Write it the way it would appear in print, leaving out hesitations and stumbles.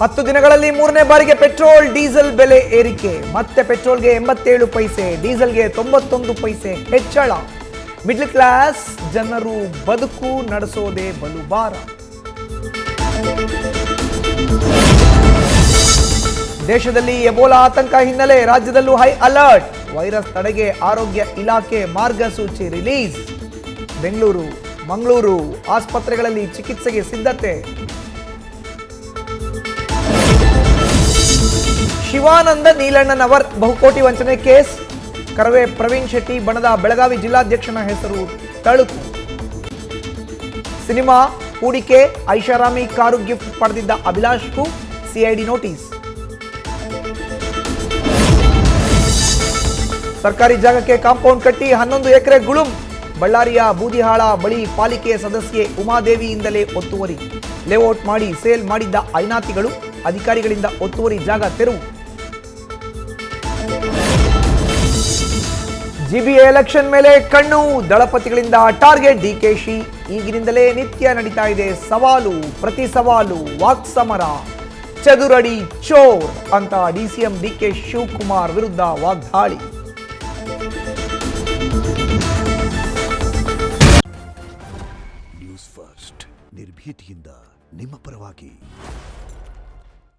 10 ದಿನಗಳಲ್ಲಿ 3ನೇ ಬಾರಿಗೆ ಪೆಟ್ರೋಲ್ ಡೀಸೆಲ್ ಬೆಲೆ ಏರಿಕೆ. ಮತ್ತೆ ಪೆಟ್ರೋಲ್ಗೆ 87 ಪೈಸೆ, ಡೀಸೆಲ್ಗೆ 91 ಪೈಸೆ ಹೆಚ್ಚಳ. ಮಿಡ್ಲ್ ಕ್ಲಾಸ್ ಜನರು ಬದುಕು ನಡೆಸೋದೇ ಬಲು ಭಾರ. ದೇಶದಲ್ಲಿ ಎಬೋಲಾ ಆತಂಕ ಹಿನ್ನೆಲೆ ರಾಜ್ಯದಲ್ಲೂ ಹೈ ಅಲರ್ಟ್. ವೈರಸ್ ತಡೆಗೆ ಆರೋಗ್ಯ ಇಲಾಖೆ ಮಾರ್ಗಸೂಚಿ ರಿಲೀಸ್. ಬೆಂಗಳೂರು, ಮಂಗಳೂರು ಆಸ್ಪತ್ರೆಗಳಲ್ಲಿ ಚಿಕಿತ್ಸೆಗೆ ಸಿದ್ಧತೆ. ಶಿವಾನಂದ ನೀಲಣ್ಣನವರ್ ಬಹುಕೋಟಿ ವಂಚನೆ ಕೇಸ್. ಕರವೇ ಪ್ರವೀಣ್ ಶೆಟ್ಟಿ ಬಣದ ಬೆಳಗಾವಿ ಜಿಲ್ಲಾಧ್ಯಕ್ಷನ ಹೆಸರು ತಳುಕು. ಸಿನಿಮಾ ಹೂಡಿಕೆ ಐಷಾರಾಮಿ ಕಾರು ಗಿಫ್ಟ್ ಪಡೆದಿದ್ದ ಅಭಿಲಾಷ್ಗೂ ಸಿಐಡಿ ನೋಟಿಸ್. ಸರ್ಕಾರಿ ಜಾಗಕ್ಕೆ ಕಾಂಪೌಂಡ್ ಕಟ್ಟಿ 11 ಎಕರೆ ಗುಳುಂ. ಬಳ್ಳಾರಿಯ ಬೂದಿಹಾಳ ಬಳಿ ಪಾಲಿಕೆ ಸದಸ್ಯೆ ಉಮಾದೇವಿಯಿಂದಲೇ ಒತ್ತುವರಿ. ಲೇಔಟ್ ಮಾಡಿ ಸೇಲ್ ಮಾಡಿದ್ದ ಐನಾತಿಗಳು, ಅಧಿಕಾರಿಗಳಿಂದ ಒತ್ತುವರಿ ಜಾಗ ತೆರವು. ಜಿಬಿಎ ಎಲೆಕ್ಷನ್ ಮೇಲೆ ಕಣ್ಣು, ದಳಪತಿಗಳಿಂದ ಟಾರ್ಗೆಟ್ ಡಿಕೆಶಿ. ಈಗಿನಿಂದಲೇ ನಿತ್ಯ ನಡೀತಾ ಇದೆ ಸವಾಲು ಪ್ರತಿ ಸವಾಲು, ವಾಕ್ ಸಮರ. ಚದುರಡಿ ಚೋರ್ ಅಂತ ಡಿಸಿಎಂ ಡಿಕೆ ಶಿವಕುಮಾರ್ ವಿರುದ್ಧ ವಾಗ್ದಾಳಿ. ನ್ಯೂಸ್ ಫಸ್ಟ್ ನಿರ್ಭೀತಿಯಿಂದ ನಿಮ್ಮ ಪರವಾಗಿ.